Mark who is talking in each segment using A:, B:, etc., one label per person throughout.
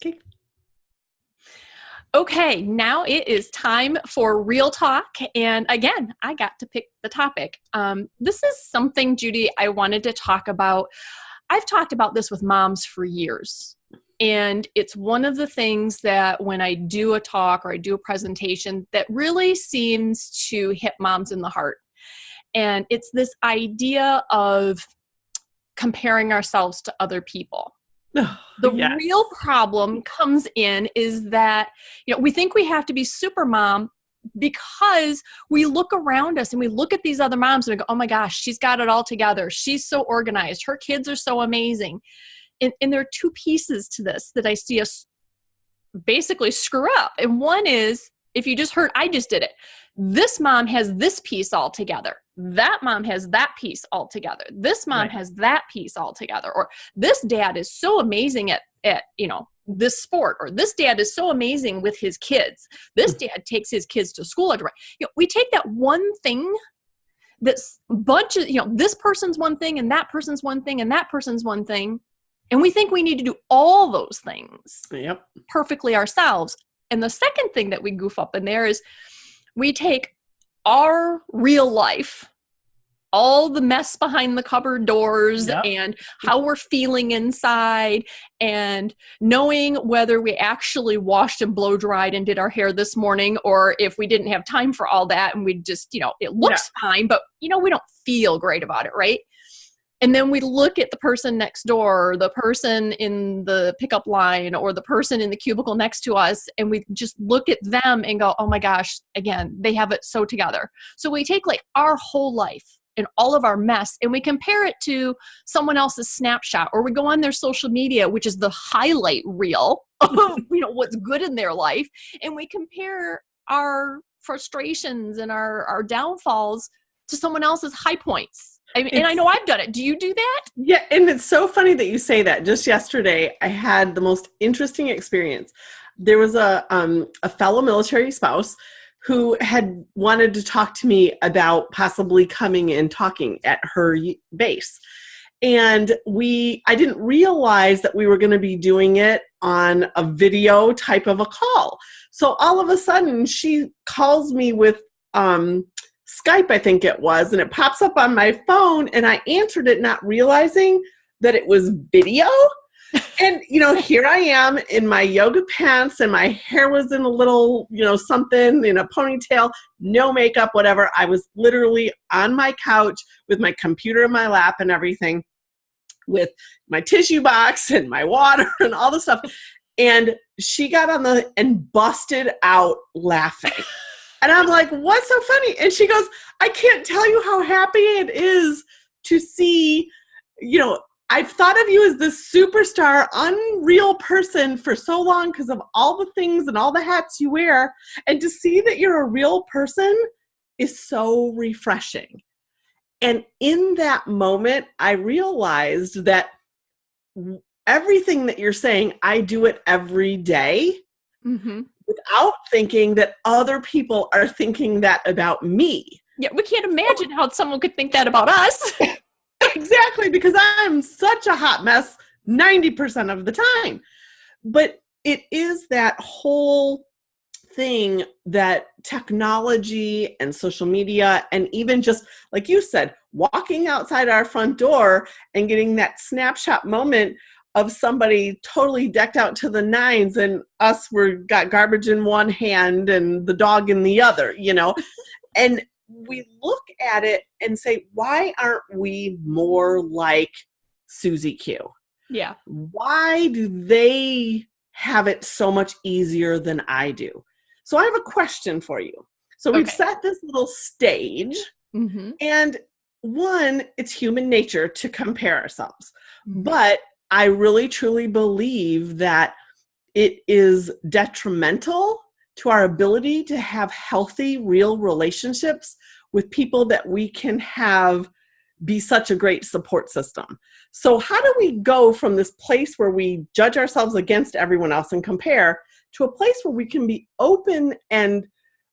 A: Okay.
B: Okay, now it is time for real talk. And again, I got to pick the topic. This is something, Judy, I wanted to talk about. I've talked about this with moms for years. And it's one of the things that when I do a talk or I do a presentation that really seems to hit moms in the heart. And it's this idea of comparing ourselves to other people. The
A: Yes.
B: real problem comes in is that, we think we have to be super mom because we look around us and we look at these other moms and we go, oh my gosh, she's got it all together. She's so organized. Her kids are so amazing. And there are two pieces to this that I see us basically screw up. And one is, if you just heard, I just did it. This mom has this piece all together. That mom has that piece all together. This mom has that piece all together. Or this dad is so amazing at this sport. Or this dad is so amazing with his kids. This dad takes his kids to school. We take that one thing that's bunches, this person's one thing and that person's one thing and that person's one thing. And we think we need to do all those things perfectly ourselves. And the second thing that we goof up in there is we take our real life, all the mess behind the cupboard doors and how we're feeling inside and knowing whether we actually washed and blow dried and did our hair this morning or if we didn't have time for all that and we just, it looks fine, but, we don't feel great about it, right? And then we look at the person next door, or the person in the pickup line, or the person in the cubicle next to us, and we just look at them and go, oh my gosh, again, they have it so together. So we take like our whole life and all of our mess and we compare it to someone else's snapshot, or we go on their social media, which is the highlight reel of what's good in their life, and we compare our frustrations and our downfalls to someone else's high points. And I know I've done it. Do you do that?
A: Yeah, and it's so funny that you say that. Just yesterday, I had the most interesting experience. There was a fellow military spouse who had wanted to talk to me about possibly coming and talking at her base. And I didn't realize that we were going to be doing it on a video type of a call. So all of a sudden, she calls me with Skype, I think it was, and it pops up on my phone, and I answered it not realizing that it was video. And, here I am in my yoga pants, and my hair was in a little, something in a ponytail, no makeup, whatever. I was literally on my couch with my computer in my lap and everything, with my tissue box and my water and all the stuff. And she got on and busted out laughing. And I'm like, what's so funny? And she goes, I can't tell you how happy it is to see, I've thought of you as this superstar, unreal person for so long because of all the things and all the hats you wear. And to see that you're a real person is so refreshing. And in that moment, I realized that everything that you're saying, I do it every day. Mm-hmm. Without thinking that other people are thinking that about me.
B: Yeah, we can't imagine how someone could think that about us.
A: Exactly, because I'm such a hot mess 90% of the time. But it is that whole thing that technology and social media, and even just, like you said, walking outside our front door and getting that snapshot moment of somebody totally decked out to the nines and us got garbage in one hand and the dog in the other, and we look at it and say, why aren't we more like Susie Q?
B: Yeah.
A: Why do they have it so much easier than I do? So I have a question for you. So we've set this little stage, and one, it's human nature to compare ourselves, but I really, truly believe that it is detrimental to our ability to have healthy, real relationships with people that we can have be such a great support system. So how do we go from this place where we judge ourselves against everyone else and compare to a place where we can be open and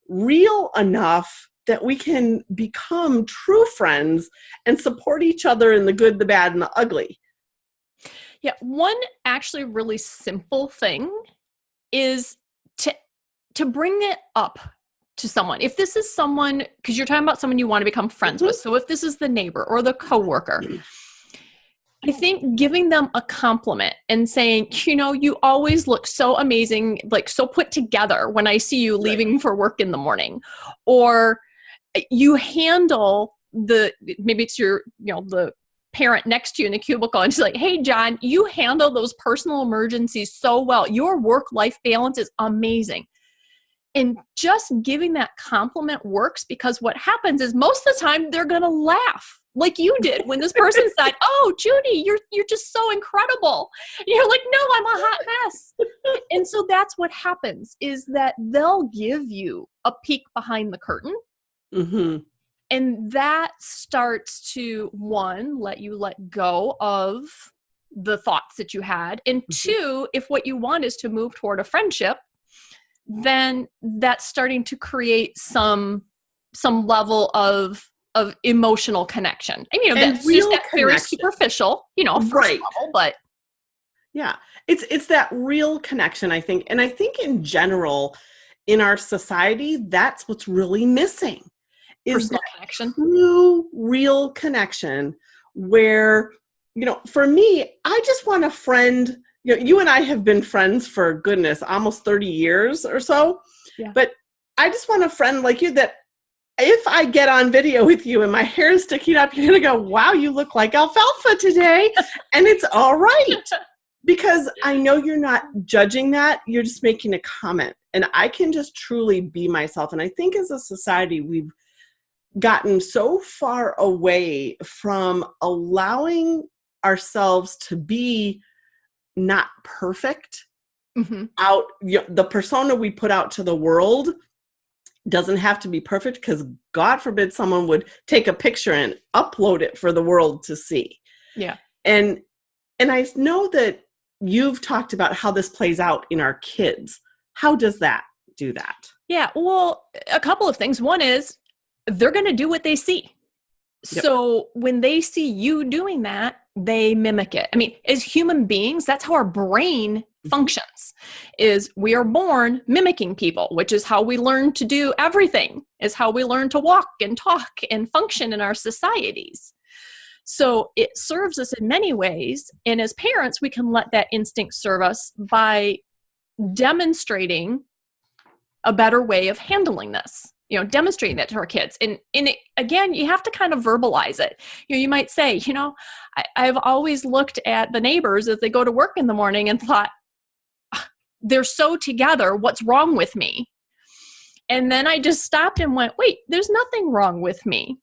A: real enough that we can become true friends and support each other in the good, the bad, and the ugly?
B: Yeah. One actually really simple thing is to bring it up to someone. If this is someone, because you're talking about someone you want to become friends with. So if this is the neighbor or the coworker, I think giving them a compliment and saying, you always look so amazing, like so put together when I see you leaving for work in the morning, or you handle maybe it's your, the parent next to you in the cubicle and she's like, hey, John, you handle those personal emergencies so well. Your work-life balance is amazing. And just giving that compliment works, because what happens is most of the time they're going to laugh like you did when this person said, oh, Judy, you're just so incredible. And you're like, no, I'm a hot mess. And so that's what happens, is that they'll give you a peek behind the curtain.
A: Mm-hmm.
B: And that starts to, one, let you let go of the thoughts that you had. And two, if what you want is to move toward a friendship, then that's starting to create some level of emotional connection. And that's just that very superficial, first level, but
A: yeah, it's that real connection, I think. And I think in general, in our society, that's what's really missing.
B: Personal connection.
A: True, real connection where, for me, I just want a friend. You and I have been friends for, goodness, almost 30 years or so.
B: Yeah.
A: But I just want a friend like you that if I get on video with you and my hair is sticking up, you're going to go, wow, you look like alfalfa today. And it's all right. Because I know you're not judging that. You're just making a comment. And I can just truly be myself. And I think as a society, we've gotten so far away from allowing ourselves to be not perfect out. The persona we put out to the world doesn't have to be perfect, because God forbid someone would take a picture and upload it for the world to see.
B: Yeah.
A: And I know that you've talked about how this plays out in our kids. How does that do that?
B: Yeah. Well, a couple of things. One is they're going to do what they see. Yep. So when they see you doing that, they mimic it. I mean, as human beings, that's how our brain functions, is we are born mimicking people, which is how we learn to do everything, is how we learn to walk and talk and function in our societies. So it serves us in many ways. And as parents, we can let that instinct serve us by demonstrating a better way of handling this. Demonstrating that to our kids. And again, you have to kind of verbalize it. You might say, I've always looked at the neighbors as they go to work in the morning and thought, they're so together, what's wrong with me? And then I just stopped and went, wait, there's nothing wrong with me.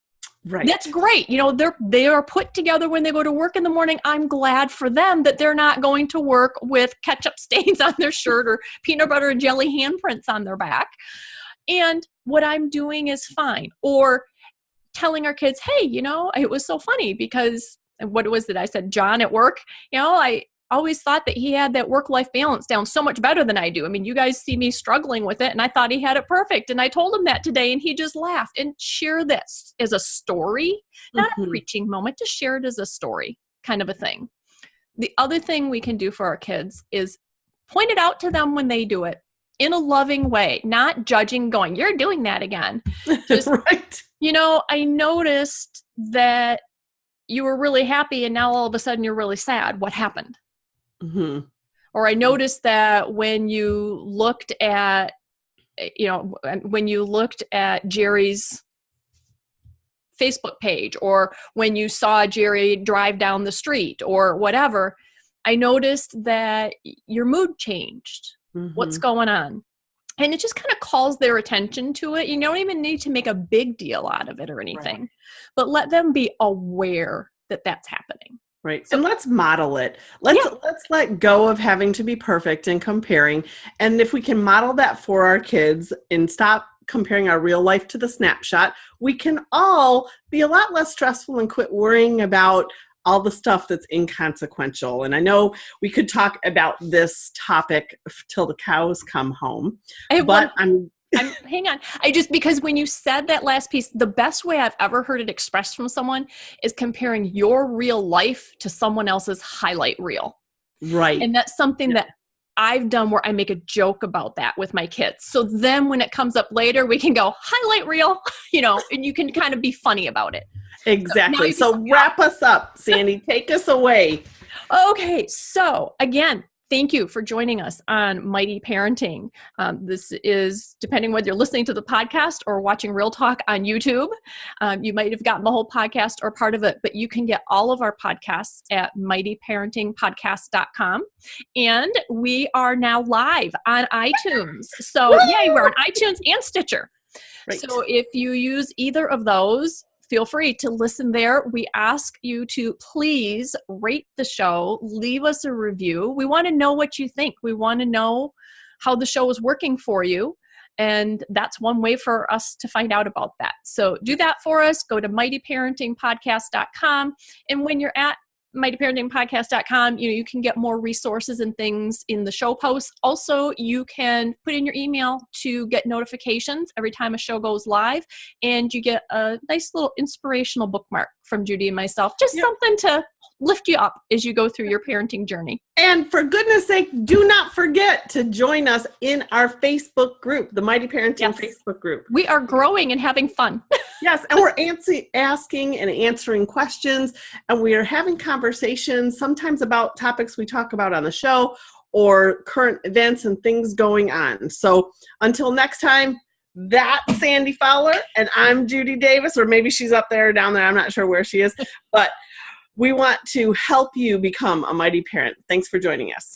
A: Right.
B: That's great. They are put together when they go to work in the morning. I'm glad for them that they're not going to work with ketchup stains on their shirt or peanut butter and jelly handprints on their back. And what I'm doing is fine. Or telling our kids, hey, it was so funny because what was it? I said, John at work, I always thought that he had that work-life balance down so much better than I do. I mean, you guys see me struggling with it, and I thought he had it perfect. And I told him that today, and he just laughed. And share this as a story, not a preaching moment, just share it as a story kind of a thing. The other thing we can do for our kids is point it out to them when they do it in a loving way, not judging, going, you're doing that again. Just,
A: right.
B: I noticed that you were really happy and now all of a sudden you're really sad. What happened?
A: Mm-hmm.
B: Or I noticed that when you looked at, Jerry's Facebook page, or when you saw Jerry drive down the street or whatever, I noticed that your mood changed. What's going on? And it just kind of calls their attention to it. You don't even need to make a big deal out of it or anything, but let them be aware that that's happening.
A: Right. So, and let's model it. Let's let go of having to be perfect and comparing. And if we can model that for our kids and stop comparing our real life to the snapshot, we can all be a lot less stressful and quit worrying about all the stuff that's inconsequential. And I know we could talk about this topic till the cows come home, but
B: hang on. Because when you said that last piece, the best way I've ever heard it expressed from someone is comparing your real life to someone else's highlight reel.
A: Right.
B: And that's something that I've done where I make a joke about that with my kids. So then when it comes up later, we can go highlight reel, and you can kind of be funny about it.
A: Exactly. So wrap us up, Sandy. Take us away.
B: Okay. So again, thank you for joining us on Mighty Parenting. This is, depending whether you're listening to the podcast or watching Real Talk on YouTube, you might have gotten the whole podcast or part of it, but you can get all of our podcasts at mightyparentingpodcast.com. And we are now live on iTunes. So yay, we're on iTunes and Stitcher. Right. So if you use either of those, feel free to listen there. We ask you to please rate the show, leave us a review. We want to know what you think. We want to know how the show is working for you. And that's one way for us to find out about that. So do that for us. Go to mightyparentingpodcast.com. And when you're at mightyparentingpodcast.com, you can get more resources and things in the show posts. Also, you can put in your email to get notifications every time a show goes live, and you get a nice little inspirational bookmark from Judy and myself, just something to lift you up as you go through your parenting journey. And for goodness sake, do not forget to join us in our Facebook group, the Mighty Parenting Facebook group. We are growing and having fun. Yes, and we're asking and answering questions, and we are having conversations sometimes about topics we talk about on the show or current events and things going on. So until next time, that's Sandy Fowler, and I'm Judy Davis, or maybe she's up there or down there. I'm not sure where she is, but we want to help you become a mighty parent. Thanks for joining us.